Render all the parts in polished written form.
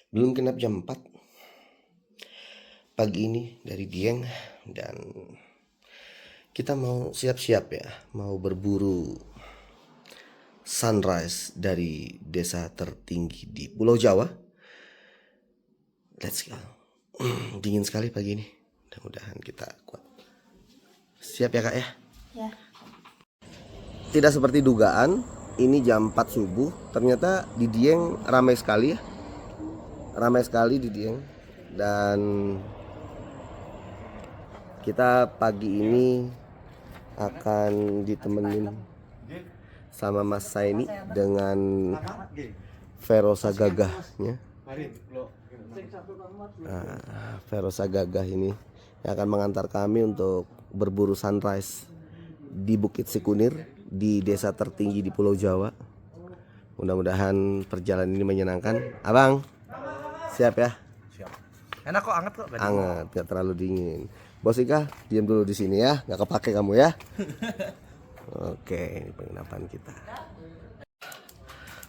Belum genap jam 4 pagi ini dari Dieng, dan kita mau siap-siap ya, mau berburu sunrise dari desa tertinggi di Pulau Jawa. Let's go. Dingin sekali pagi ini, mudah-mudahan kita kuat. Siap ya kak ya? Ya. Tidak seperti dugaan, ini jam 4 subuh, ternyata di Dieng ramai sekali ya. Ramai sekali di Dieng. Dan kita pagi ini akan ditemenin sama Mas Saini dengan Ferosa Gagahnya. Ferosa Gagah ini yang akan mengantar kami untuk berburu sunrise di Bukit Sikunir, di desa tertinggi di Pulau Jawa. Mudah-mudahan perjalanan ini menyenangkan. Abang, siap ya? Siap. Enak kok, anget kok. Anget, gak terlalu dingin. Bos Ika, diam dulu di sini ya, nggak kepake kamu ya. Oke, ini penginapan kita.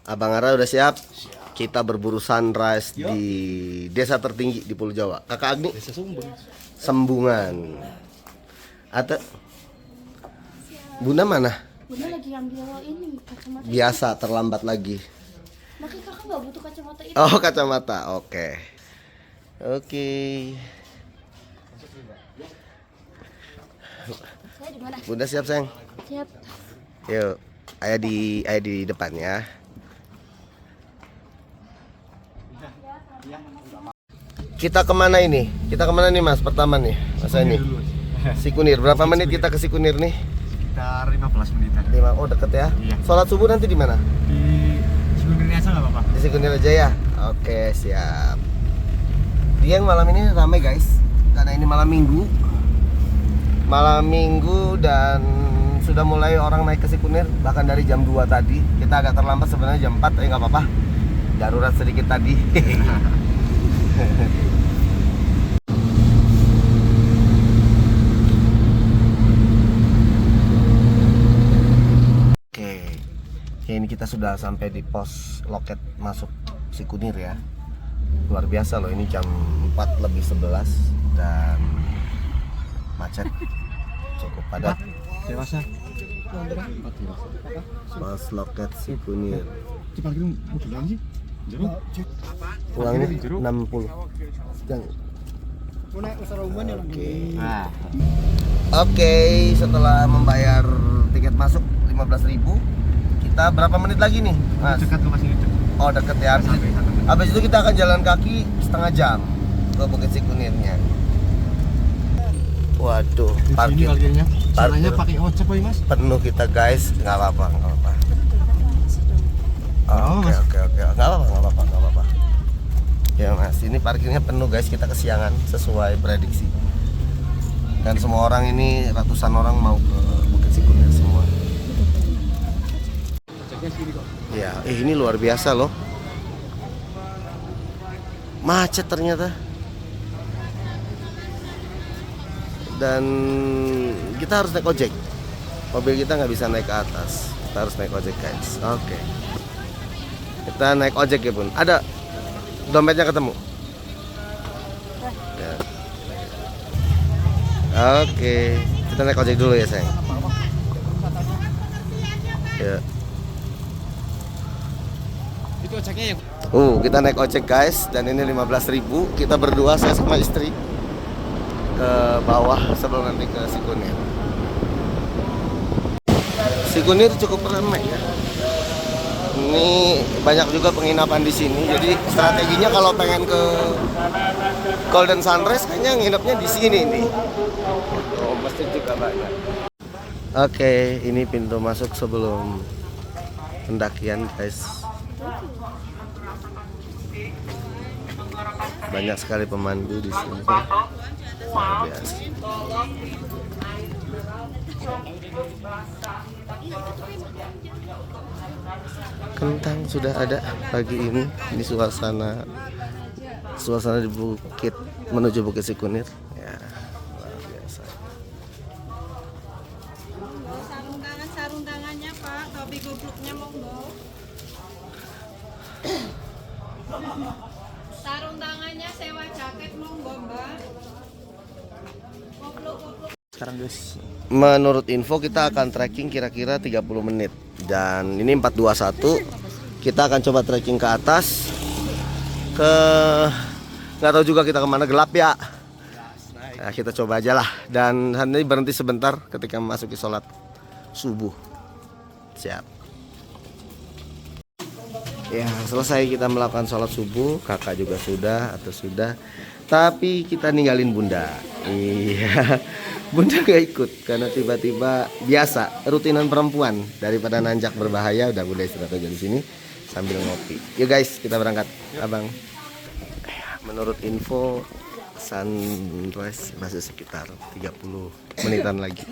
Abang Ara udah siap? Siap. Kita berburu sunrise di desa tertinggi di Pulau Jawa. Kakak Agni? Desa Sembungan. Atau Bunda mana? Bunda lagi ambil ini kacamata. Biasa terlambat lagi. Makanya kakak nggak butuh kacamata itu. Oh, kacamata. Oke. Oke. Saya di mana? Bunda siap, sayang? Siap. Yuk, ayah di depan ya. Kita kemana ini? Kita kemana nih Mas? Pertama nih, Mas ini. Sikunir. Berapa menit kita ke Sikunir nih? Sekitar 15 menitan. 5. Oh, deket ya. Iya. Sholat subuh nanti di mana? Di Sikunirnya aja nggak apa-apa. Di Sikunir aja ya. Oke, siap. Dieng malam ini ramai guys, karena ini malam minggu. Malam minggu dan sudah mulai orang naik ke Sikunir, bahkan dari jam 2 tadi. Kita agak terlambat sebenarnya jam 4, tapi nggak apa-apa. Darurat sedikit tadi. Oke, ini kita sudah sampai di pos loket masuk Sikunir ya. Luar biasa loh, ini jam 4:11 dan macet cukup padat. Dewasa. Pos loket Sikunir. Dipanggil mobil apa sih? Uangnya 60. Sedang. Nah, Oke, setelah membayar tiket masuk 15.000, kita berapa menit lagi nih, Mas? dekat ke masih dekat. Oh, deket ya. Habis itu kita akan jalan kaki setengah jam ke Bukit Sikunirnya. Waduh, Di sini parkir parkirnya. Caranya pakai ojek boy mas. penuh kita guys, nggak apa-apa, nggak apa-apa. Oh, Oke, Mas. oke, nggak apa-apa, nggak apa-apa, nggak apa-apa. Ya Mas, ini parkirnya penuh guys, kita kesiangan sesuai prediksi. Dan semua orang ini, ratusan orang mau ke Bukit Sikunir semua. Ojeknya sini kok. Ya, ini luar biasa loh. Macet ternyata. Dan kita harus naik ojek. Mobil kita nggak bisa naik ke atas. Kita harus naik ojek guys. Oke. Kita naik ojek ya bun. Ada dompetnya ketemu. Ya. Oke. Kita naik ojek dulu ya sayang. Ya. Itu ojeknya yang Kita naik ojek guys, dan ini 15.000. Kita berdua, saya sama istri, ke bawah sebelum nanti ke Sikunir. Sikunir cukup ramai ya. Ini banyak juga penginapan di sini. Jadi strateginya kalau pengen ke Golden Sunrise kayaknya nginepnya di sini nih. Oh, masjid juga banyak. Oke, ini pintu masuk sebelum pendakian guys. Banyak sekali pemandu di sini. Luar biasa. Kentang sudah ada pagi ini. Ini suasana di bukit menuju Bukit Sikunir. Ya, luar biasa. Sarung tangannya Pak, topi gobloknya monggo. Sarung tangannya sewa jaket monggo Mbak. Sekarang guys. Menurut info kita akan trekking kira-kira 30 menit. Dan ini 421. Kita akan coba trekking ke atas. Nggak tahu juga kita kemana, gelap ya. Nah, kita coba aja lah. Dan nanti berhenti sebentar ketika memasuki sholat subuh. Siap. Ya, selesai kita melakukan sholat subuh. Kakak juga sudah atau sudah. Tapi kita ninggalin bunda. Iya. Bunda gak ikut karena tiba-tiba biasa rutinan perempuan, daripada nanjak berbahaya. Udah bunda istirahat aja di sini sambil ngopi. Yuk guys, kita berangkat. Abang. Menurut info sunrise masih sekitar 30 menitan lagi.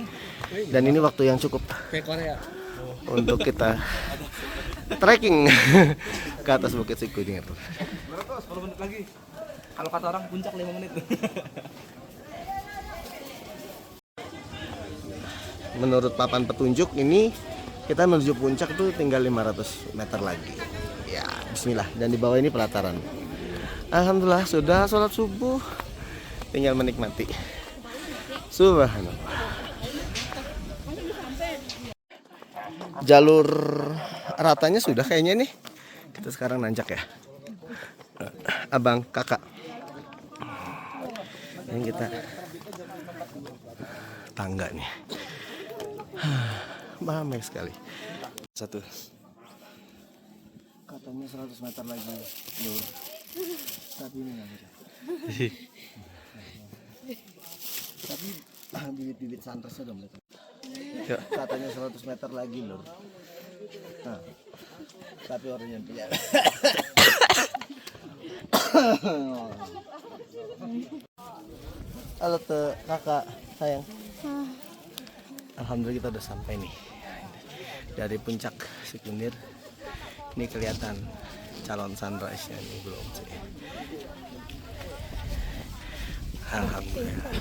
Dan ini waktu yang cukup Kayak Korea. untuk kita trekking ke atas Bukit Sikuning itu. Berapa? 10 menit lagi. Kalau kata orang puncak 5 menit. Menurut papan petunjuk ini kita menuju puncak tuh tinggal 500 meter lagi. Ya, bismillah. Dan di bawah ini pelataran. Alhamdulillah sudah sholat subuh. Tinggal menikmati. Subhanallah. Jalur ratanya sudah kayaknya nih. Kita sekarang nanjak ya. Abang, kakak. Ini kita tangga nih. Baik sekali. Satu. Katanya 100 meter lagi. Lur. Tapi ini nggak bisa. Tapi bibit-bibit sunrise udah mulai. Ya. Katanya 100 meter lagi lur. Nah. Tapi orangnya dia. Halo kakak sayang. Alhamdulillah kita udah sampai nih. Dari puncak Sikunir. Ini kelihatan calon sunrise-nya nih belum sih. Alhamdulillah.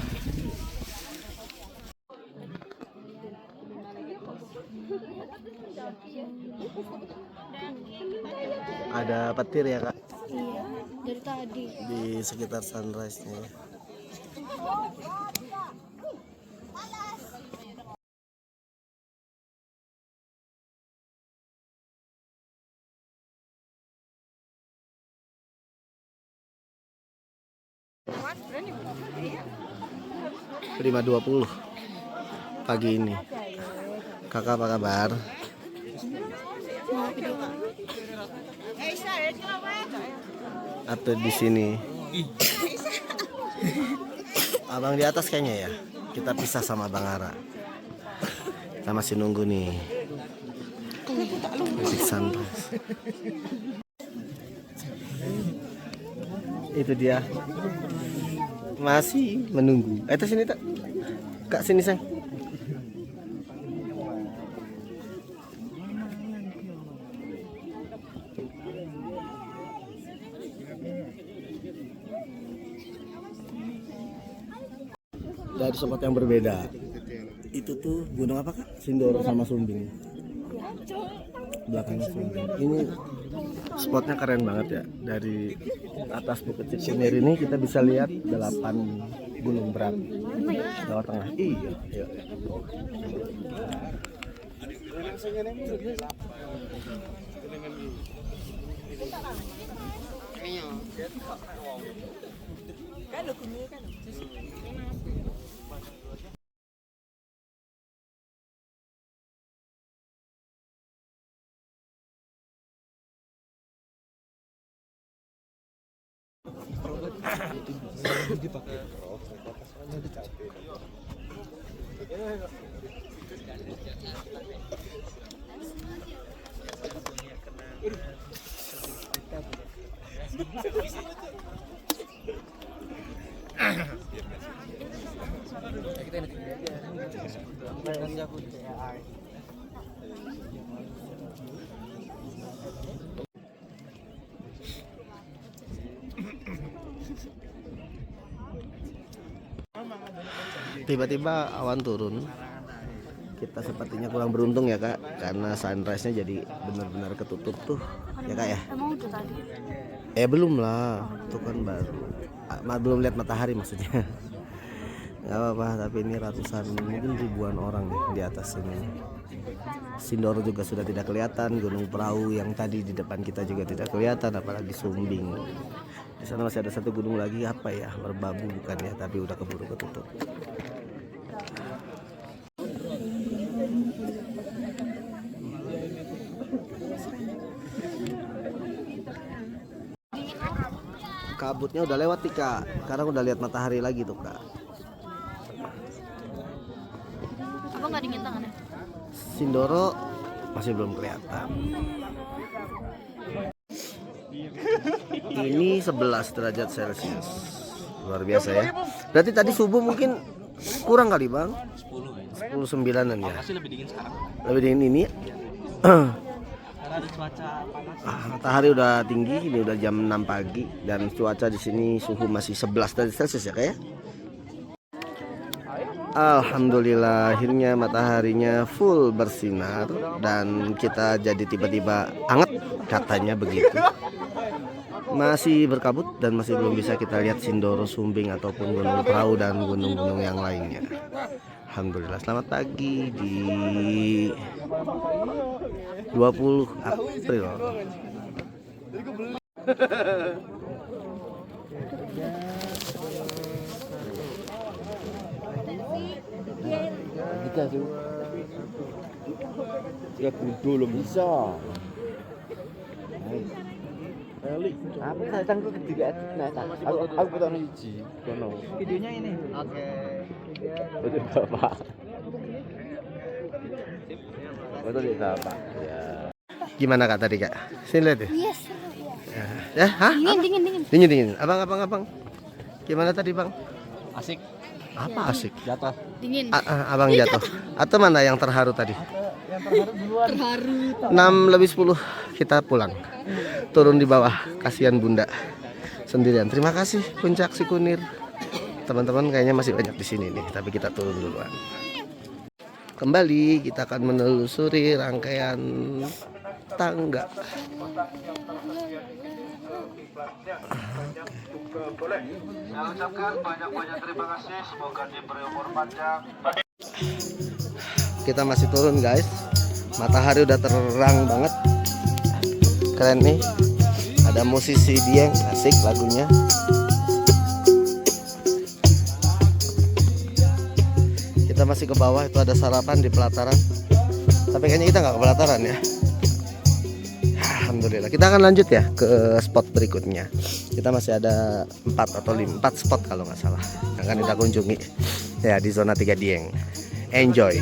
Ada petir ya kak? Iya, dari tadi. Di sekitar sunrise-nya. Prima 20 pagi ini. Kakak apa kabar? Atau di sini? Abang di atas kayaknya ya. Kita pisah sama Bang Ara. Kita masih nunggu nih. Musik sunrise. Itu dia. Masih menunggu. Itu sini tak? Kak sini sayang. Dari spot yang berbeda. Itu tuh gunung apa kak? Sindoro sama Sumbing. Belakangnya Sumbing. Ini spotnya keren banget ya. Dari atas Bukit Sikunir ini kita bisa lihat 8 gunung berapi. Jawa Tengah. Iya. Iya. Tiba-tiba awan turun. Kita sepertinya kurang beruntung ya kak, karena sunrise-nya jadi benar-benar ketutup tuh. Ya kak ya? Emang udah tadi? Belum lah, itu kan baru. Belum lihat matahari maksudnya. Gak apa-apa, tapi ini ratusan, mungkin ribuan orang nih di atas ini. Sindoro juga sudah tidak kelihatan, Gunung Perahu yang tadi di depan kita juga tidak kelihatan, apalagi Sumbing. Di sana masih ada satu gunung lagi, apa ya, Merbabu bukan ya, tapi udah keburu ketutup. Kabutnya udah lewat nih kak, sekarang udah lihat matahari lagi tuh kak. Apa nggak dingin tangannya? Sindoro masih belum kelihatan. Ini 11 derajat Celcius, luar biasa ya. Berarti tadi subuh mungkin kurang kali bang? 10-9an ya. Masih lebih dingin sekarang. Lebih dingin ini. Karena ada cuaca panas. Matahari udah tinggi, ini udah jam 6 pagi dan cuaca di sini suhu masih 11 derajat Celcius ya kayak. Alhamdulillah akhirnya mataharinya full bersinar dan kita jadi tiba-tiba hangat katanya begitu. Masih berkabut dan masih belum bisa kita lihat Sindoro, Sumbing ataupun Gunung Perahu dan gunung-gunung yang lainnya. Alhamdulillah selamat pagi di 20 April. Kita tuh jika kudu belum bisa. Apa saya tangguh ketiga? Nah, aku tahu hiji. Kono. Videonya ini. Oke. Betul Bapak. Betul Bapak. Ya. Gimana kak tadi kak? Sini lihat deh. Iya seru ya. Ya, hah? Dingin. Dingin. Abang. Gimana tadi bang? Asik. Apa asik? Jatuh. Dingin. Abang jatuh. Atau mana yang terharu tadi? Terharu. 6:10 kita pulang. Turun di bawah, kasihan bunda sendirian. Terima kasih Puncak Sikunir. Teman-teman kayaknya masih banyak di sini nih, tapi kita turun duluan. Kembali kita akan menelusuri rangkaian tangga. Saya ucapkan banyak-banyak terima kasih, semoga diberi umur panjang. Kita masih turun guys. Matahari udah terang banget. Keren nih. Ada musisi Dieng, asik lagunya. Kita masih ke bawah, itu ada sarapan di pelataran. Tapi kayaknya kita nggak ke pelataran ya. Alhamdulillah. Kita akan lanjut ya ke spot berikutnya. Kita masih ada 4 atau 5 spot kalau nggak salah yang akan kita kunjungi ya di zona 3 Dieng. Enjoy.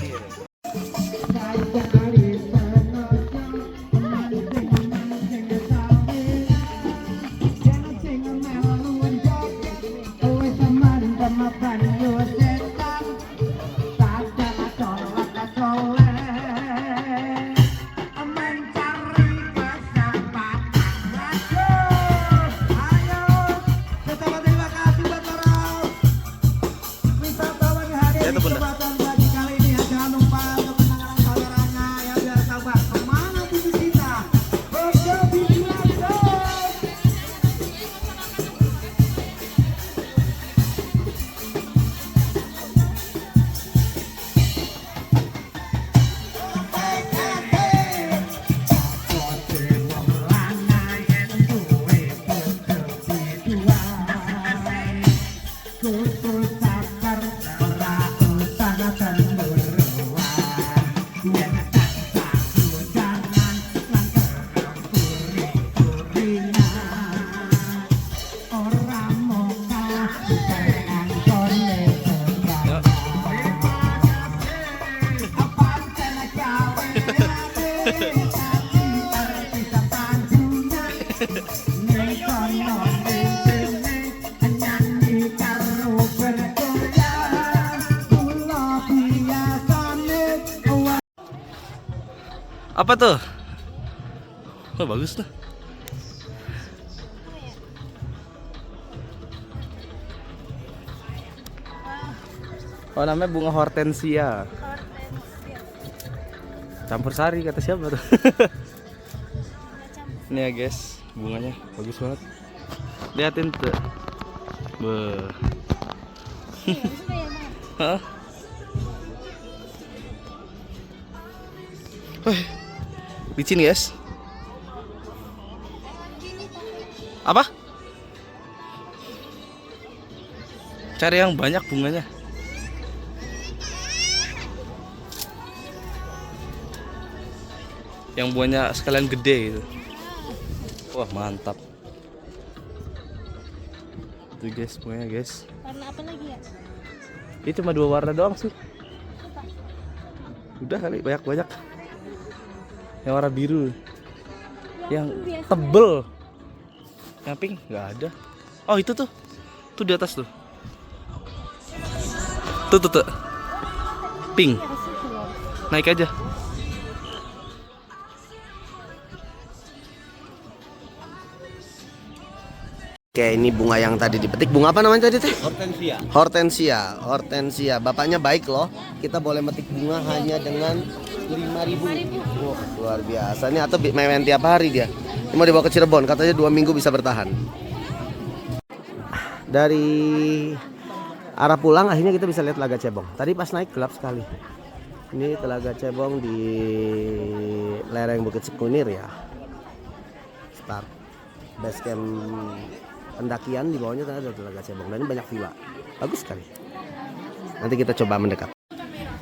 Apa tuh? Oh, bagus tuh. Oh, namanya bunga hortensia. Campur sari kata siapa tuh? Ini ya guys, bunganya bagus banget. Liatin tuh. Beuh. Hah? Licin guys. Apa? Cari yang banyak bunganya. Yang buahnya sekalian gede gitu. Wah mantap. Tuh guys, bunganya guys. Warna apa lagi ya? Ini cuma 2 warna doang sih. Udah kali banyak-banyak. Yang warna biru. Yang tebel. Yang pink nggak ada. Oh itu tuh. Tuh di atas tuh. Tuh. Pink. Naik aja. Oke, ini bunga yang tadi dipetik. Bunga apa namanya tadi teh? Hortensia. Hortensia. Bapaknya baik loh. Kita boleh metik bunga hanya dengan 5.000. Wah, luar biasa. Ini atau main tiap hari dia. Ini mau dibawa ke Cirebon, katanya 2 minggu bisa bertahan. Dari arah pulang akhirnya kita bisa lihat Telaga Cebong. Tadi pas naik gelap sekali. Ini Telaga Cebong di lereng Bukit Sikunir ya. Start base camp pendakian, di bawahnya ada Telaga Cebong dan ini banyak villa. Bagus sekali. Nanti kita coba mendekat.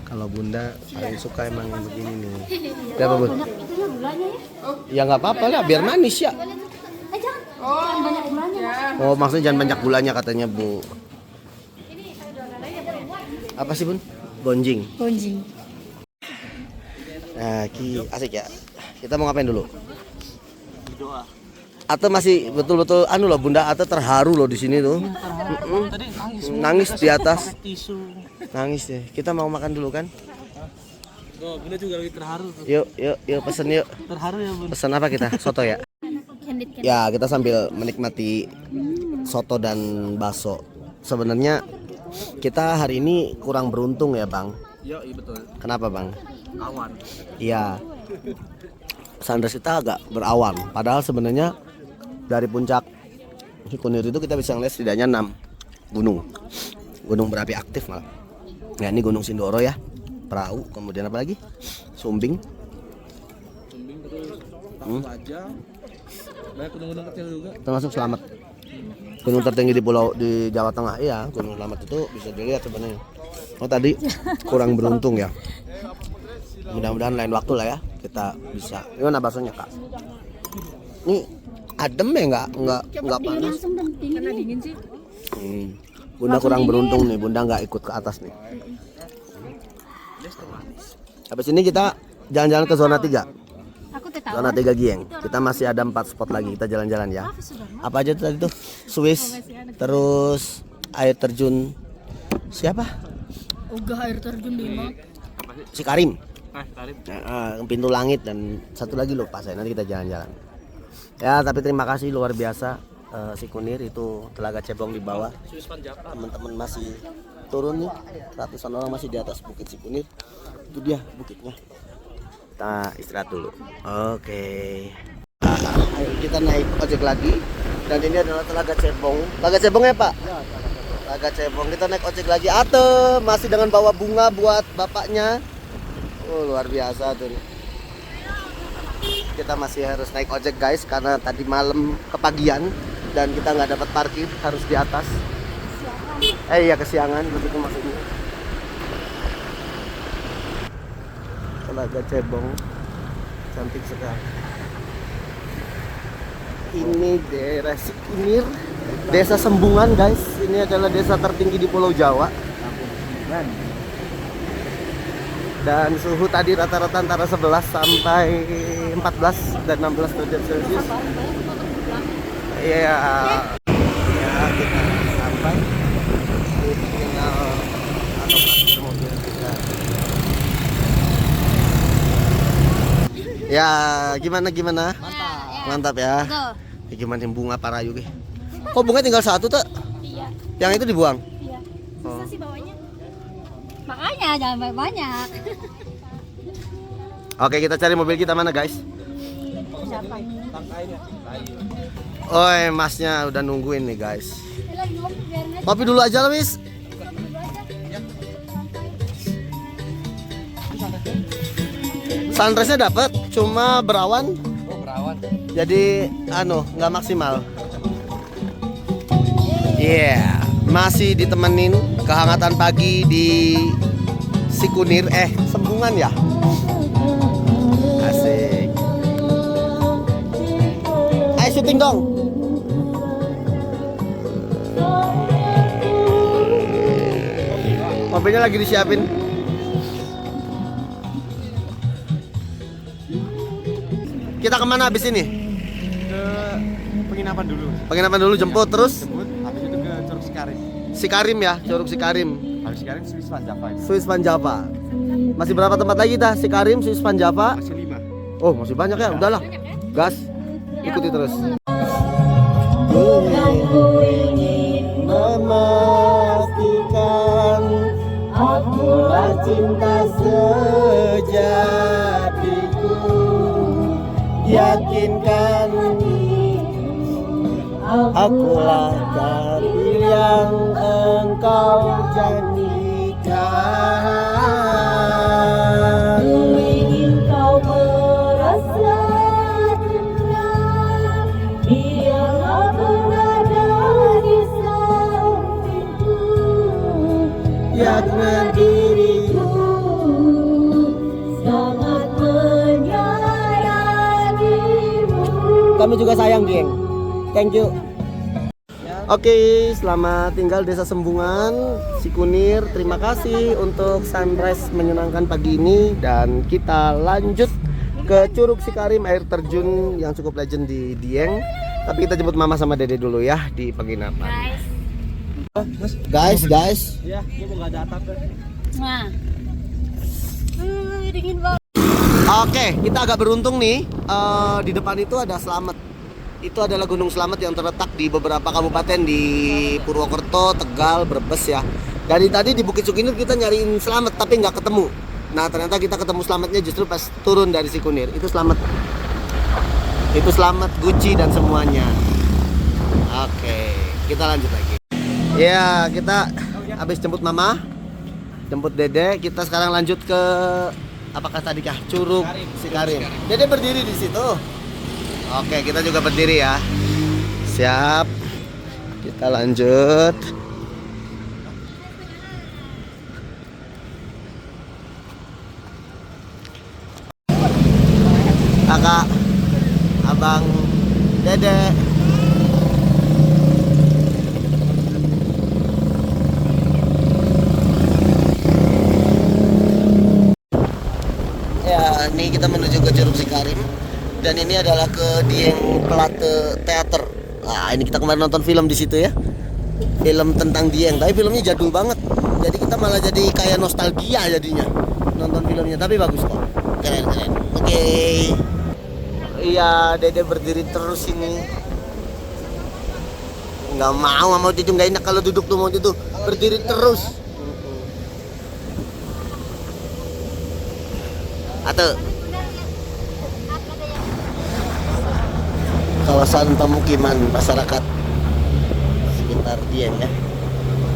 Kalau Bunda paling suka emang yang begini nih. Berapa Bun? Itunya gulanya ya? Ya nggak apa-apa lah, biar manis ya. Jangan banyak gulanya. Oh maksudnya jangan banyak gulanya katanya Bu. Apa sih Bun? Gonjing. Gonjing. Nah, asik ya. Kita mau ngapain dulu? Atau masih betul-betul anu loh Bunda, atau terharu loh di sini tuh. Tadi Nangis di atas. tisu. Nangis deh. Kita mau makan dulu kan? Oh, Bunda juga lagi terharu tuh. Yuk pesen yuk. Terharu ya, Bun. Pesan apa kita? Soto ya? Ya, kita sambil menikmati soto dan bakso. Sebenarnya kita hari ini kurang beruntung ya, Bang. Iya betul. Kenapa, Bang? Awan. Iya. Sunrise kita agak berawan. Padahal sebenarnya dari puncak Sikunir itu kita bisa ngeliat setidaknya 6 gunung berapi aktif malah. Ya ini Gunung Sindoro ya, Perahu, kemudian apa lagi? Sumbing Terus aja. Banyak gunung-gunung kecil juga. termasuk Slamet. Gunung tertinggi di Jawa Tengah. Iya, Gunung Slamet itu bisa dilihat sebenarnya. Oh tadi kurang beruntung ya. Mudah-mudahan lain waktu lah ya kita bisa. Gimana baksonya Kak? Ini adem ya, nggak panas. Karena dingin sih. Bunda kurang beruntung nih, Bunda nggak ikut ke atas nih. Habis ini kita jalan-jalan ke zona 3. Aku tetap. Zona 3 Gieng. Kita masih ada 4 spot lagi, kita jalan-jalan ya. Apa aja tuh tadi tuh? Swiss, terus air terjun siapa? Ogah air terjun di Imam. Si Karim. Tarik. Pintu Langit dan satu lagi lupa saya, nanti kita jalan-jalan. Ya, tapi terima kasih luar biasa. Sikunir itu Telaga Cebong di bawah. Teman-teman masih turun nih, ratusan orang masih di atas Bukit Sikunir. Itu dia bukitnya. Kita istirahat dulu. Oke. Ayo kita naik ojek lagi. Dan ini adalah Telaga Cebong. Telaga Cebong ya Pak? Ya, Telaga Cebong. Kita naik ojek lagi. Ate masih dengan bawa bunga buat bapaknya. Oh luar biasa tuh. Kita masih harus naik ojek guys karena tadi malam kepagian dan kita nggak dapat parkir, harus di atas. Iya kesiangan begitu maksudnya. Telaga Cebong cantik sekali. Ini daerah Sikunir, desa Sembungan guys. Ini adalah desa tertinggi di Pulau Jawa. Dan suhu tadi rata-rata antara 11 sampai 14 dan 16 derajat Celcius. Iya. Ya, kita sampai. Tinggal atau mobil kita. Ya, gimana? Mantap ya. Ya, gimana yang bunga parayu ge? Kok bunga tinggal 1 tuh? Iya. Yang itu dibuang? Iya. Oh. Susah sih bawanya. Makanya jangan banyak. Oke, kita cari mobil kita mana, guys? siapa? Oi, masnya udah nungguin nih guys. Lagi ngopi biarin aja. Kopi dulu aja lah, Wis. Sunrise-nya dapat, cuma berawan. Oh, berawan. Jadi nggak maksimal. Iya, masih ditemenin kehangatan pagi di Sikunir, Sembungan ya. Asik. Ayo syuting dong. Mobilnya lagi disiapin. Kita kemana habis ini? Ke penginapan dulu. Penginapan dulu jemput terus Jemput, habis itu ke Curug Sikarim. Sikarim ya, Curug Sikarim. Habis Sikarim Swiss Van Java. Swiss Van Java. Masih berapa tempat lagi dah? Sikarim, Swiss Van Java. Masih 5. Oh, masih banyak ya. Udahlah. Gas. Ikuti terus. Memastikan akulah cinta sejatiku. Yakinkan akulah gadis yang engkau janjikan. Ingin kau merasa tenang, biarlah berada di sampingku, Yakna diriku sangat menyayangimu. Kami juga sayang, geng. Thank you. Oke, selamat tinggal Desa Sembungan, Sikunir. Terima kasih untuk sunrise menyenangkan pagi ini. Dan kita lanjut ke Curug Sikarim, air terjun yang cukup legend di Dieng. Tapi kita jemput mama sama dede dulu ya di penginapan. Guys. Iya, ini mau enggak ada atap kan. Nah. Dingin banget. Oke, kita agak beruntung nih. Di depan itu ada Slamet. Itu adalah Gunung Slamet yang terletak di beberapa kabupaten di Purwokerto, Tegal, Brebes ya. Dari tadi di Bukit Sukinir kita nyariin Slamet tapi nggak ketemu. Nah ternyata kita ketemu Slametnya justru pas turun dari Sikunir. Itu Slamet. Itu Slamet, Gucci dan semuanya. Oke, kita lanjut lagi. Ya, kita habis jemput mama, jemput dede. Kita sekarang lanjut ke apakah tadi kah? Curug Sikarim. Dede berdiri di situ. Oke, kita juga berdiri ya. Siap. Kita lanjut. Kakak, abang, dede. Ya, ini kita menuju ke Curug Sikarim. Dan ini adalah ke Dieng Plate Theater. Nah, ini kita kemarin nonton film di situ ya. Film tentang Dieng, tapi filmnya jadul banget. Jadi kita malah jadi kayak nostalgia jadinya nonton filmnya, tapi bagus kok. Keren. Oke. Iya, dede berdiri terus ini. Nggak mau itu nggak enak kalau duduk tuh, mau itu berdiri terus. Atau kawasan pemukiman masyarakat sekitar Dieng ya,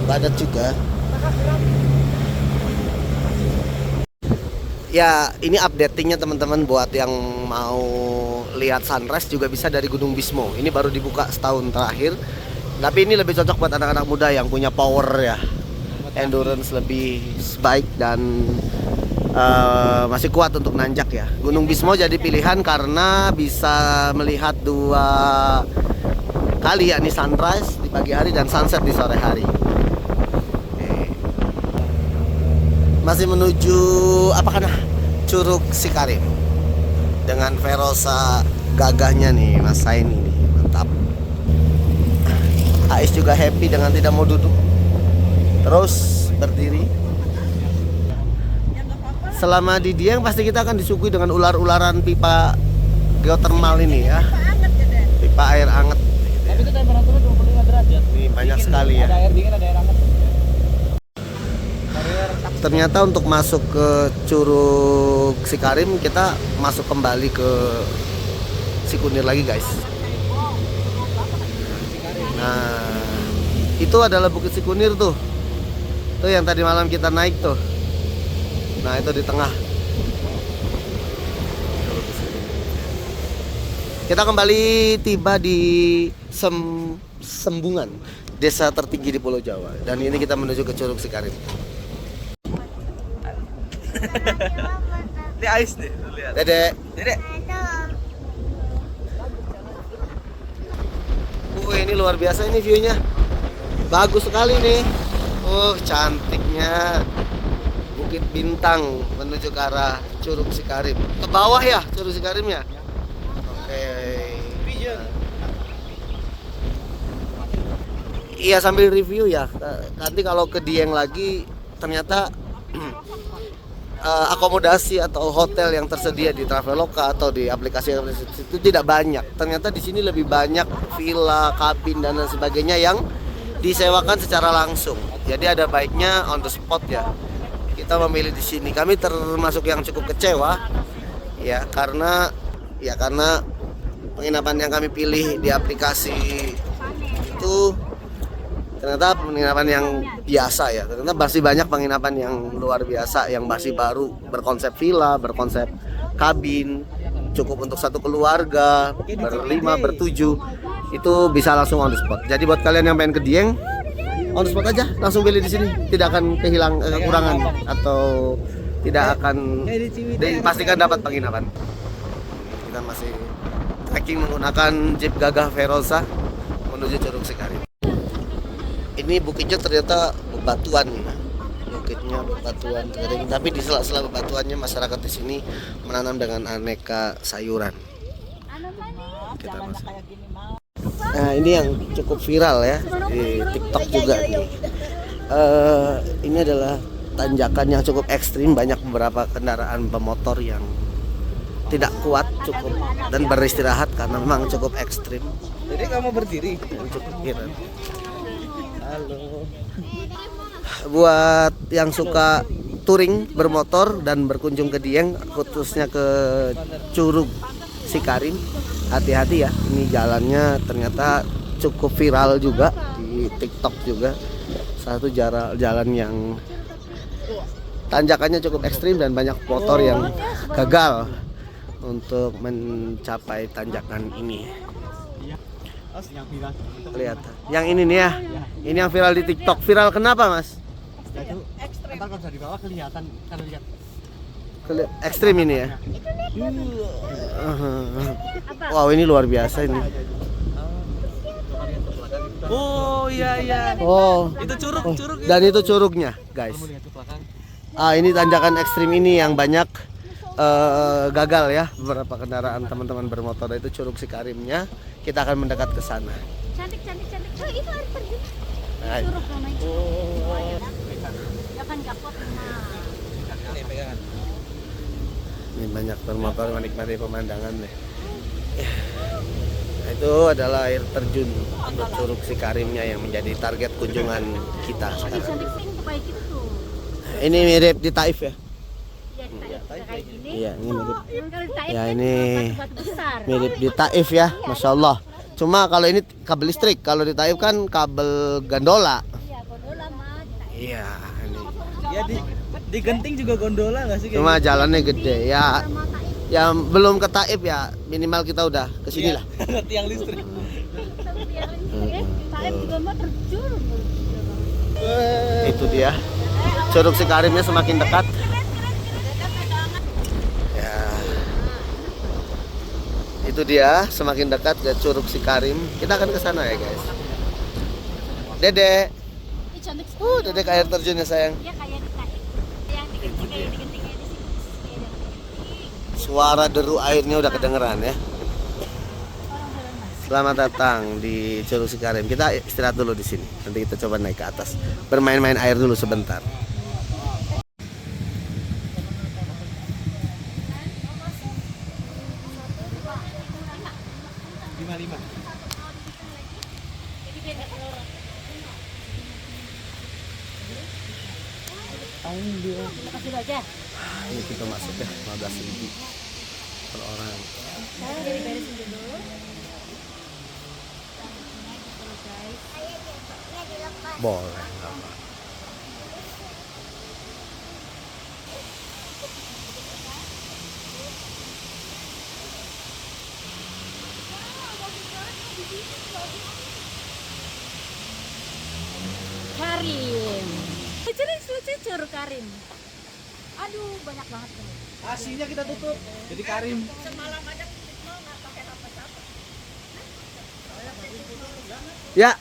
padat juga. Ya, ini updatingnya teman-teman buat yang mau lihat sunrise juga bisa dari Gunung Bismo. Ini baru dibuka setahun terakhir, tapi ini lebih cocok buat anak-anak muda yang punya power ya, endurance lebih baik dan masih kuat untuk nanjak ya. Gunung Bismo jadi pilihan karena bisa melihat 2 kali yakni sunrise di pagi hari dan sunset di sore hari. Masih menuju Curug Sikarim dengan Verosa gagahnya nih Mas Saini nih, mantap. Ais juga happy dengan tidak mau duduk, terus berdiri. Selama di Dieng pasti kita akan disuguhi dengan ular-ularan pipa geotermal ini ya. Pipa air hangat. Tapi itu temperaturnya 25 derajat. Ini banyak sekali ya. Ada air dingin, ada air hangat. Ternyata untuk masuk ke Curug Sikarim kita masuk kembali ke Sikunir lagi guys. Nah, itu adalah Bukit Sikunir tuh. Tuh yang tadi malam kita naik tuh. Nah, itu di tengah. Kita kembali tiba di Sembungan, desa tertinggi di Pulau Jawa. Dan ini kita menuju ke Curug Sikarim. Ini ais nih, lihat. Dedek. Dedek. Ini luar biasa ini view-nya. Bagus sekali nih. Cantiknya Bukit Bintang menuju ke arah Curug Sikarim. Ke bawah ya Curug Sikarim ya? Oke. Iya, sambil review ya. Nanti kalau ke Dieng lagi ternyata akomodasi atau hotel yang tersedia di Traveloka atau di aplikasi itu tidak banyak. Ternyata di sini lebih banyak villa, kabin dan lain sebagainya yang disewakan secara langsung. Jadi ada baiknya on the spot ya. Kita memilih di sini. Kami termasuk yang cukup kecewa ya karena penginapan yang kami pilih di aplikasi itu ternyata penginapan yang biasa ya. Ternyata masih banyak penginapan yang luar biasa, yang masih baru, berkonsep villa, berkonsep kabin, cukup untuk satu keluarga, berlima, bertujuh, itu bisa langsung on the spot. Jadi buat kalian yang pengen ke Dieng, on the spot aja, langsung pilih di sini, tidak akan kekurangan atau tidak akan dipastikan dapat penginapan. Kita masih trekking menggunakan Jeep Gagah Verosa menuju Curug Sikarim. Ini bukitnya ternyata bebatuan, bukitnya bebatuan kering, tapi di sela-sela bebatuannya masyarakat di sini menanam dengan aneka sayuran. Kita masuk. Nah, ini yang cukup viral ya di TikTok juga nih. Ini adalah tanjakan yang cukup ekstrim, banyak beberapa kendaraan pemotor yang tidak kuat cukup dan beristirahat karena memang cukup ekstrim. Jadi kamu berdiri. Cukup viral. Halo. Buat yang suka touring bermotor dan berkunjung ke Dieng, khususnya ke Curug Sikarim, hati-hati ya. Ini jalannya ternyata cukup viral juga di TikTok juga. Satu jalan yang tanjakannya cukup ekstrim dan banyak motor yang gagal untuk mencapai tanjakan ini. Lihat, yang ini nih ya, ini yang viral di TikTok. Viral kenapa mas? Ntar kalau bisa di bawah kelihatan kan lihat. Ekstrim ini ya. Wow, ini luar biasa ini. Oh iya. Oh, Itu curug. dan itu curugnya guys. Ini tanjakan ekstrim ini yang banyak gagal ya beberapa kendaraan teman-teman bermotor. Itu Curug Sikarimnya. Kita akan mendekat ke sana. Cantik. Oh, itu air terjun. Nah, Curug namanya. Ya kan kapot. ini banyak bermotor menikmati pemandangan deh. Nah, itu adalah air terjun untuk Curug Sikarimnya yang menjadi target kunjungan kita sekarang. Cantik kayak gitu tuh. Ini mirip di Taif ya? Ya, kayak gini. Iya, ini mirip. Kalau di Taif Ya, kan ini batu besar. mirip di Taif ya, masya Allah. Cuma kalau ini kabel listrik, kalau di Taif kan kabel gondola. Iya, gondola mah di Taif. Iya, ini. Ya di Genting juga gondola nggak sih? Cuma jalannya gede ya. Yang belum ke Taif ya, minimal kita udah ke sini lah. Tiang listrik. Taif juga mah terjun. Itu dia. Curug Sikarimnya semakin dekat. Ya. Itu dia, semakin dekat ke Curug Sikarim. Kita akan ke sana ya, guys. Dedek. Ini cantik sekali. Dedek air terjunnya sayang. Ya kayak di Taif. Yang digenting di sini. Suara deru airnya udah kedengeran ya. Selamat datang di Curug Sikarim. Kita istirahat dulu di sini. Nanti kita coba naik ke atas. Bermain-main air dulu sebentar. Kasih aja. Ini kita masuk ya, 15.000. per orang. Saya dari beresin dulu. Boleh, nggak apa. Karim. Cucur Karim. Aduh, banyak banget nih. Asinya kita tutup. Jadi Karim. Ya,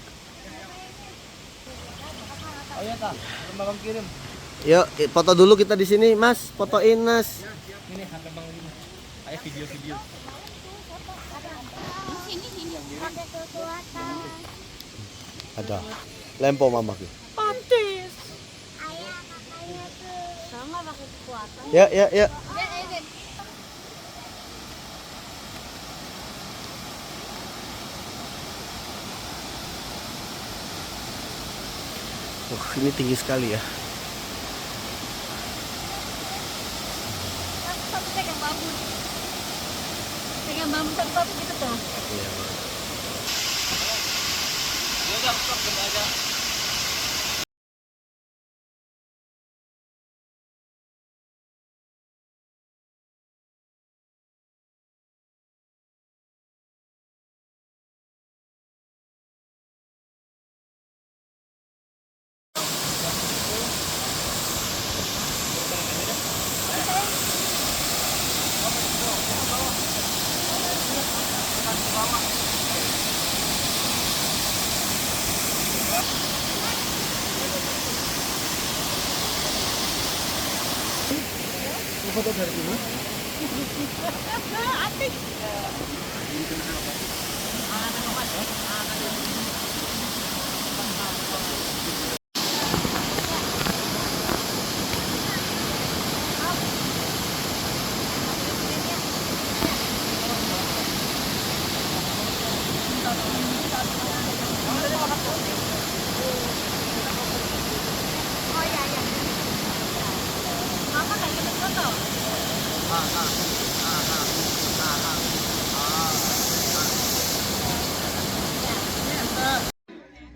Oh iya tak. Bang kirim. yuk foto dulu kita di sini, Mas. Fotoin, Mas. Ini HP Bang ini. Ayo video-video. Pakai kekuatan. Ada. Lempo mama ki. Pantis. Sama pakai kekuatan. Ya, ya, ya. Ini tinggi sekali ya. Satu pegang bambu. Pegang bambu satu gitu tuh.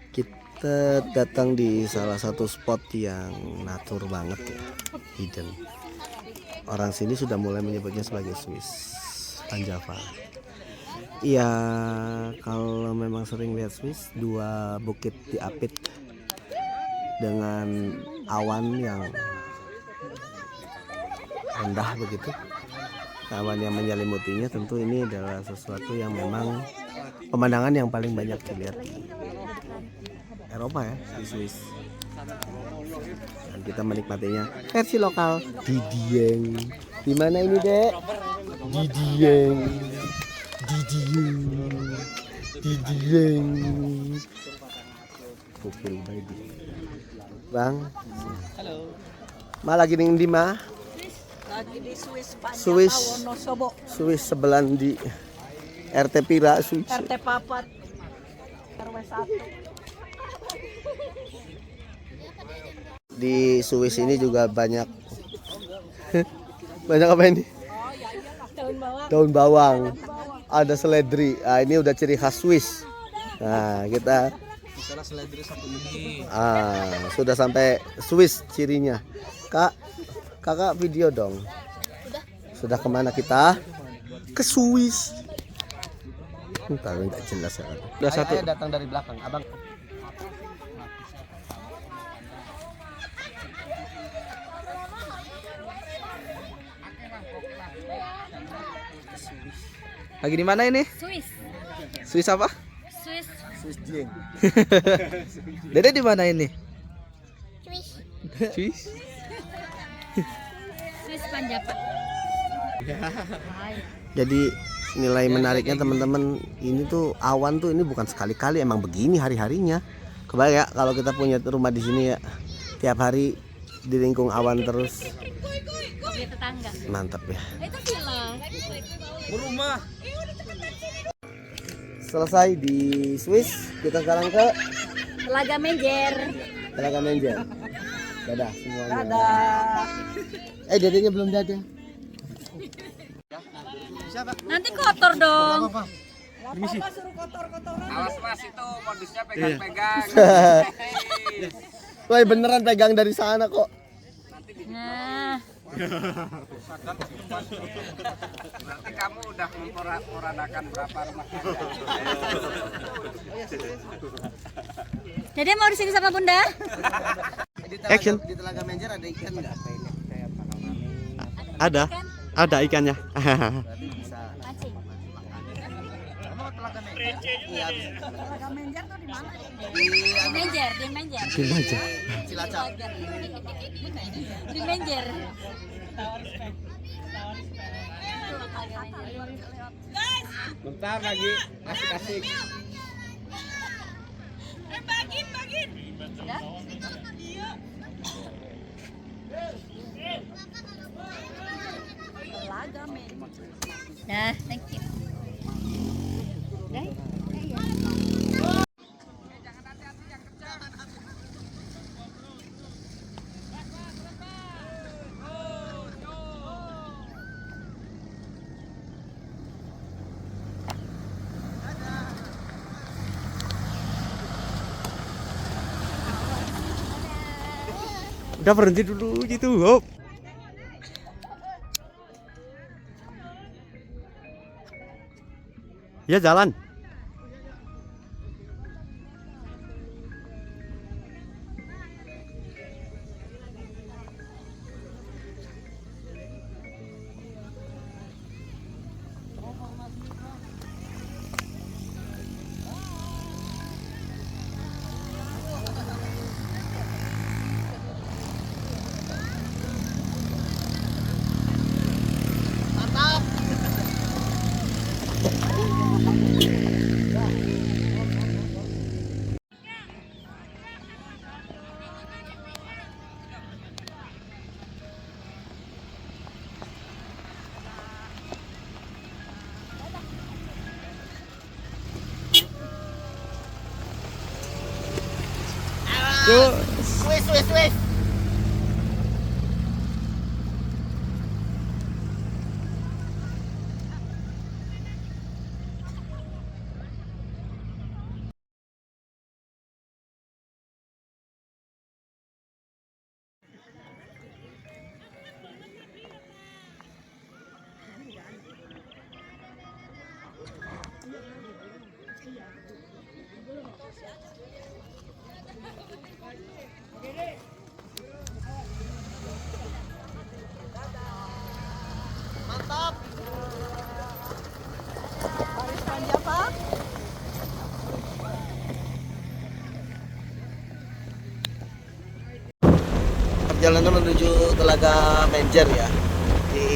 Kita datang di salah satu spot yang natur banget ya, hidden. Orang sini sudah mulai menyebutnya sebagai Swiss Panjava. Iya, kalau memang sering lihat Swiss, dua bukit diapit dengan awan yang rendah begitu. Awan yang menyelimutinya, tentu ini adalah sesuatu yang memang pemandangan yang paling banyak dilihat di Eropa ya, di Swiss. Dan kita menikmatinya versi lokal di Dieng. Di mana ini, Dek? Di Dieng. Di Dieng. Di Dieng. Pupil baby. Bang. Halo. Ma lagi ning ndi, Ma? Lagi di Swiss Panjava Swiss. Wonosobo. Swiss sebelan di RT Pira Swiss. RT Papat. RW 1. Di Swiss ini juga banyak banyak apa ini? Daun bawang. Daun bawang. Ada seledri. Ah, ini udah ciri khas Swiss. Nah, kita Misalnya seledri satu ini. sudah sampai Swiss cirinya. Kakak video dong. Sudah kemana kita? Ke Swiss. Kalau nggak jelas ya. Udah satu. Datang dari belakang, abang. Lagi di mana ini? Swiss. Swiss apa? Swiss. Swiss Dieng. Dede di mana ini? Swiss. Swiss. Swiss Panjava. Jadi nilai menariknya teman-teman, ini tuh awan tuh ini bukan sekali-kali, emang begini hari-harinya. Kebayang ya kalau kita punya rumah di sini ya, tiap hari dilingkung awan terus. Oke, tetangga. Mantap ya. Itu villa. Berumah. Selesai di Swiss, kita sekarang ke Telaga Menjer. Telaga Menjer. Dadah semuanya. Dadah. Dedenya belum dadah. Nanti kotor dong. Awas mas itu modusnya pegang-pegang. Woi beneran pegang dari sana kok. Nah, Nanti kamu udah memporak-porandakan berapa rumah tangga. jadi mau di sini sama Bunda? Action. Di Telaga Menjer ada ikan nggak? Ada ikannya. Mancing. Di Menjer. Cilacap. Di Menjer. Bentar lagi asik-asik. Nah, thank you. Udah berhenti dulu gitu, hop. Ya jalan. Wes. Perjalanan menuju Telaga Menjer ya. Di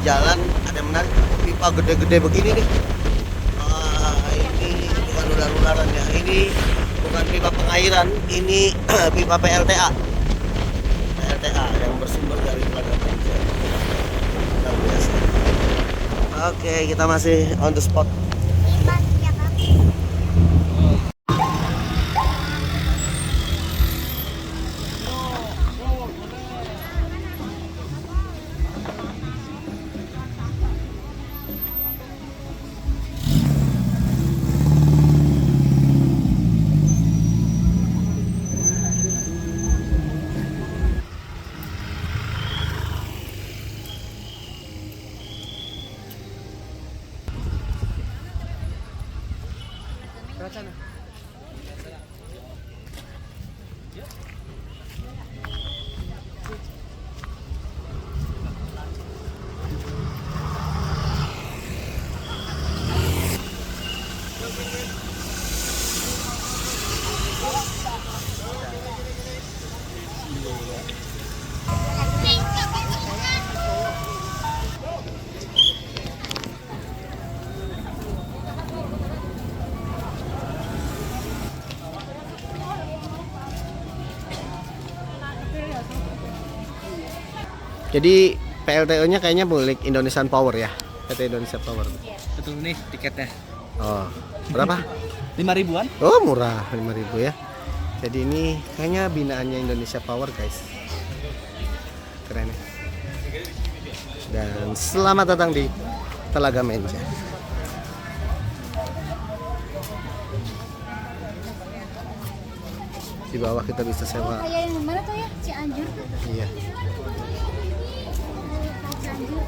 jalan ada yang menarik pipa gede-gede begini nih. Ini bukan ular-ularan ya. Ini bukan pipa pengairan, ini pipa PLTA. PLTA yang bersumber dari Telaga Menjer. Luar biasa. Oke, kita masih on the spot. Jadi PLTO-nya kayaknya milik Indonesian Power ya, PT Indonesia Power. Betul nih tiketnya. Oh, berapa? 5.000-an? Oh, murah, 5.000 ya. Jadi ini kayaknya binaannya Indonesia Power, guys. Keren ya. Dan selamat datang di Telaga Menjer. Di bawah kita bisa sewa. Kayak yang mana tuh ya? Cianjur tuh. Iya. Cianjur.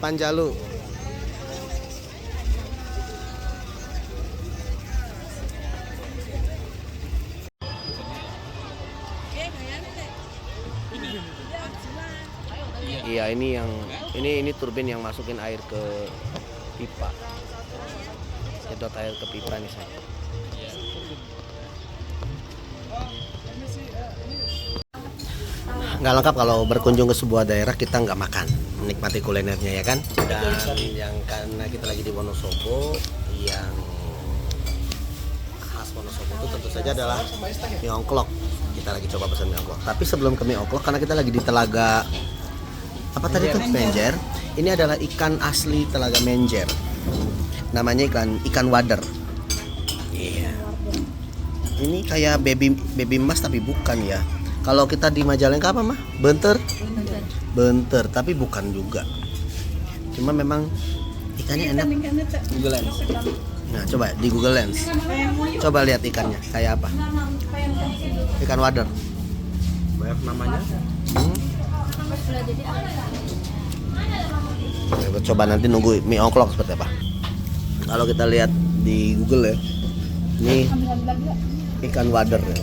Panjalu. Iya, ini turbin yang masukin air ke pipa. Sedot air ke pipa nih saya. Nggak lengkap kalau berkunjung ke sebuah daerah kita nggak makan, menikmati kulinernya ya kan. Dan yang karena kita lagi di Wonosobo, yang khas Wonosobo itu tentu saja adalah mie ongklok. Kita lagi coba pesan mie ongklok. Tapi sebelum ke mie ongklok, karena kita lagi di telaga apa tadi tuh, Menjer. Ini adalah ikan asli Telaga Menjer. Namanya ikan wader. Iya. Ini kayak baby emas tapi bukan ya. Kalau kita di Majalengka apa mah? Benter. Tapi bukan juga. Cuma memang ikannya enak. Google Lens. Nah, coba di Google Lens. Coba lihat ikannya kayak apa. Ikan wader. Banyak namanya. Coba nanti nunggu mie ongklok seperti apa. Kalau kita lihat di Google ya, ini ikan wader ya.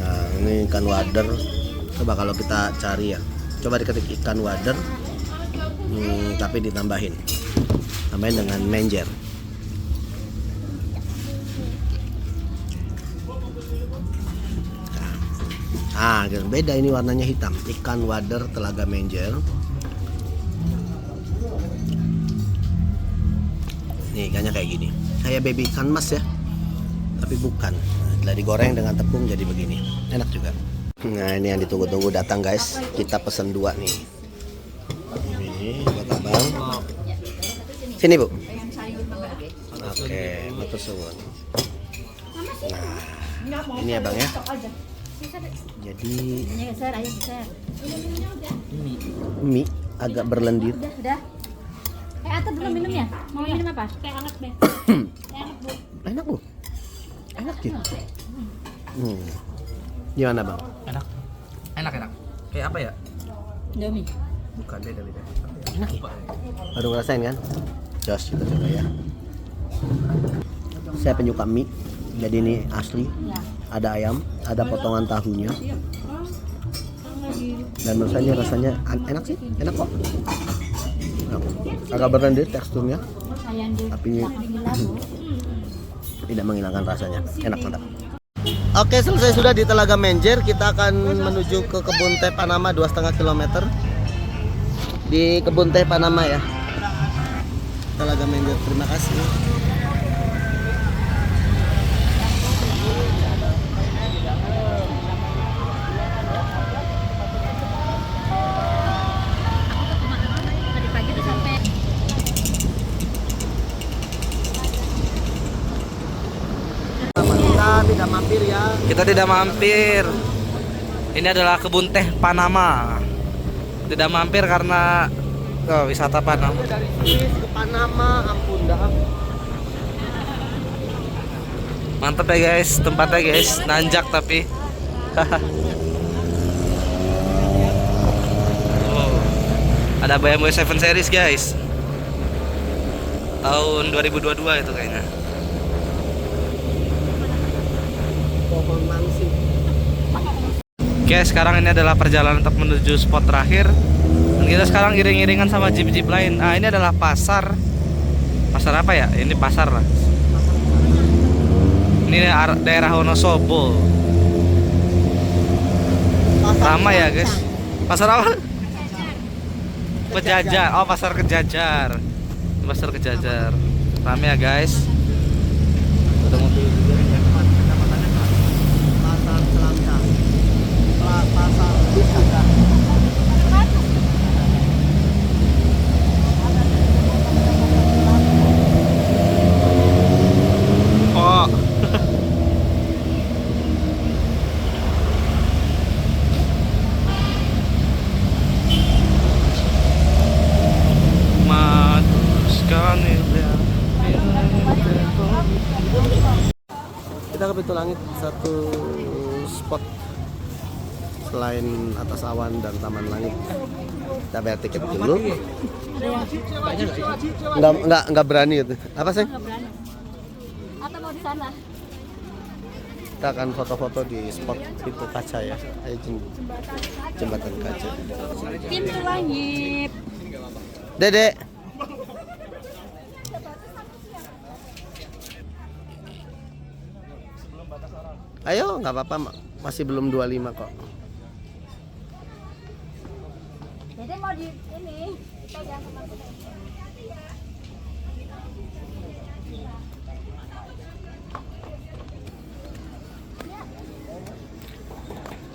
Nah, ini ikan wader. Coba kalau kita cari ya, coba diketik ikan wader, tapi tambahin dengan menjer. Ah, beda, ini warnanya hitam. Ikan wader Telaga Menjer. Nih ikannya kayak gini, kayak baby ikan mas ya, tapi bukan. Setelah digoreng dengan tepung jadi begini, enak juga. Nah, ini yang ditunggu-tunggu datang guys. Kita pesen 2 nih. Ini buat abang. Sini bu. Oke, betul semua. Nah, ini abang ya. Jadi mie agak berlendir. Udah. Atau belum minum ya? Mau minum apa? Teh hangat, Be. Teh hangat, Bu. Enak bu. Enak gitu. Gimana bang? Enak. Kayak apa ya? Indomie. Bukan, beda. Enak ya? Baru ngerasain kan? Jos, kita coba ya. Saya penyuka mie. Jadi ini asli. Ya. Ada ayam, ada potongan tahunya. Dan menurut saya rasanya enak sih, enak kok. Nah, agak berlendir teksturnya, tapi tidak menghilangkan rasanya. Enak, mantap. Oke, selesai sudah di Telaga Menjer. Kita akan menuju ke kebun teh Panama 2,5 km. Di kebun teh Panama ya, Telaga Menjer. Terima kasih. Tadi pagi tuh sampai Kita tidak mampir ya. Kita tidak mampir. Ini adalah kebun teh Panama. Tidak mampir karena wisata Panama. Dari Swiss ke Panama, ampun dah. Mantap ya guys, tempatnya guys, nanjak tapi. Oh, ada BMW 7 Series guys. Tahun 2022 itu kayaknya. Oke, sekarang ini adalah perjalanan untuk menuju spot terakhir. Dan kita sekarang iring-iringan sama jeep-jeep lain. Nah, ini adalah pasar. Pasar apa ya? Ini pasar lah. Ini daerah Wonosobo. Ramai ya guys. Pasar apa? Kejajar. Oh, pasar Kejajar. Pasar Kejajar. Ramai ya guys. Ada mobil juga. Pasar Selangka. Pasar Wisata. Oh. Pintu Langit satu spot selain Atas Awan dan Taman Langit. Kita bayar tiket dulu. Nggak berani itu. Apa sih? Nggak berani. Atau mau di sana? Kita akan foto-foto di spot pintu kaca ya. Ayo jembatan kaca. Pintu Langit. Dedek. Ayo, nggak apa-apa, masih belum 25 kok. Jadi mau di ini pegang sama aku.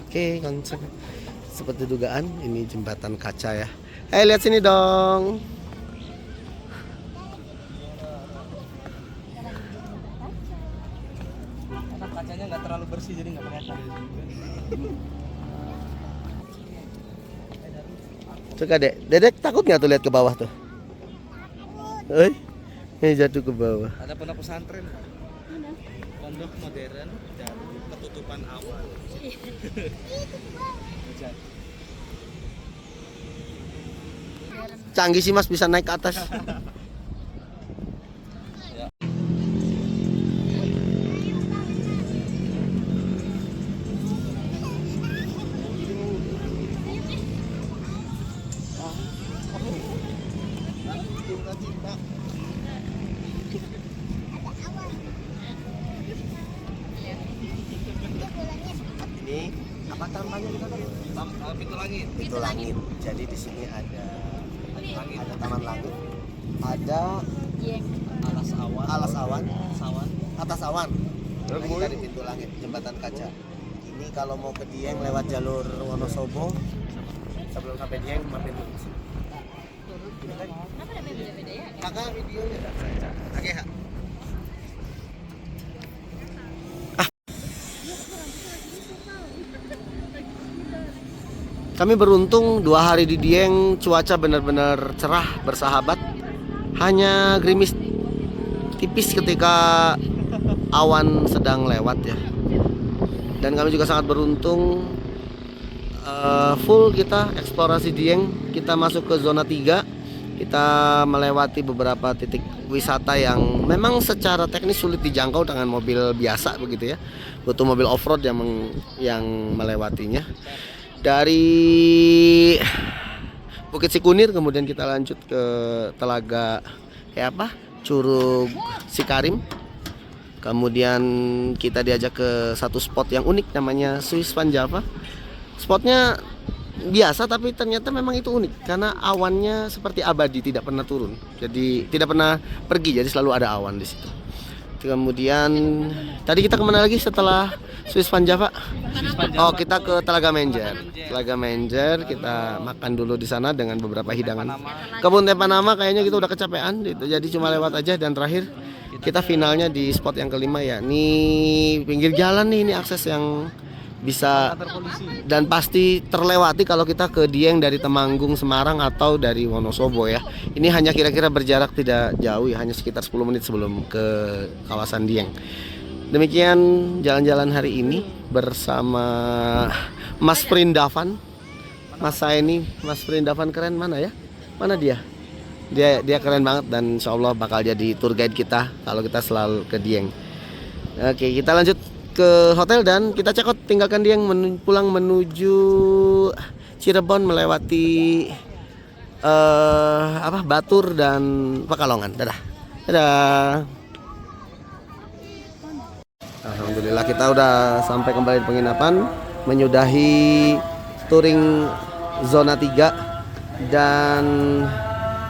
Oke, konsep seperti dugaan, ini jembatan kaca ya. Lihat sini dong. Kacanya nggak terlalu bersih jadi nggak kelihatan. Coba Dedek takut nggak tuh lihat ke bawah tuh? Ini jatuh ke bawah. Ada pondok pesantren. Pondok modern dan ketutupan awan. Canggih sih Mas, bisa naik ke atas. Ini apa tambahnya kita tadi? Pintu Langit. Pintu Langit. Jadi di sini ada Taman Langit, ada Alas Awan, Atas Awan. Nah, kita di Pintu Langit, jembatan kaca. Ini kalau mau ke Dieng lewat jalur Wonosobo, sebelum sampai Dieng mampir dulu sini. Kakak videonya dah saya. Oke, Ha. Kami beruntung 2 hari di Dieng cuaca benar-benar cerah, bersahabat. Hanya gerimis tipis ketika awan sedang lewat ya. Dan kami juga sangat beruntung, full kita eksplorasi Dieng. Kita masuk ke zona 3. Kita melewati beberapa titik wisata yang memang secara teknis sulit dijangkau dengan mobil biasa begitu ya. Butuh mobil off-road yang melewatinya. Dari Bukit Sikunir kemudian kita lanjut ke Telaga Curug Sikarim. Kemudian kita diajak ke satu spot yang unik namanya Swiss Van Java. Spotnya biasa tapi ternyata memang itu unik karena awannya seperti abadi, tidak pernah turun. Jadi tidak pernah pergi, jadi selalu ada awan di situ. Kemudian tadi kita kemana lagi setelah Swiss Van Java? Oh, kita ke Telaga Menjer. Telaga Menjer kita makan dulu di sana dengan beberapa hidangan. Kebun Teh Panama kayaknya kita udah kecapean gitu. Jadi cuma lewat aja dan terakhir kita finalnya di spot yang kelima ya. Ini pinggir jalan nih, ini akses yang bisa dan pasti terlewati kalau kita ke Dieng dari Temanggung, Semarang atau dari Wonosobo ya. Ini hanya kira-kira berjarak tidak jauh ya, hanya sekitar 10 menit sebelum ke kawasan Dieng. Demikian jalan-jalan hari ini bersama Mas Prindavan. Mas saya ini, Mas Prindavan keren mana ya? Mana dia? Dia keren banget dan insya Allah bakal jadi tour guide kita kalau kita selalu ke Dieng. Oke, kita lanjut ke hotel dan kita cekot tinggalkan Dieng pulang menuju Cirebon melewati Batur dan Pekalongan. Dadah. Alhamdulillah kita udah sampai kembali di penginapan, menyudahi touring zona 3 dan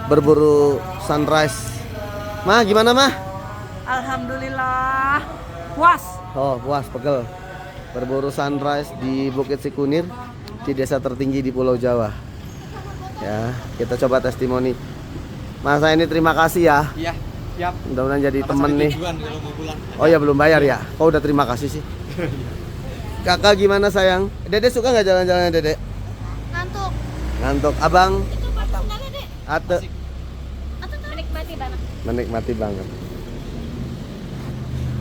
berburu sunrise. Mah gimana Mah? Alhamdulillah puas. Oh puas, pegel. Berburu sunrise di Bukit Sikunir, di desa tertinggi di Pulau Jawa. Ya, kita coba testimoni. Mas saya ini terima kasih ya. Iya, siap. Mudah-mudahan jadi temen nih. Tujuan kalau mau pulang. Oh ya belum bayar ya? Kok udah terima kasih sih? Kakak gimana sayang? Dede suka nggak jalan-jalannya Dede? Ngantuk. Ngantuk. Abang? Itu sendalnya, Dek. Ate. Atau menikmati banget. Menikmati banget.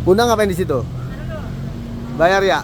Bunda ngapain di situ? Bayar ya?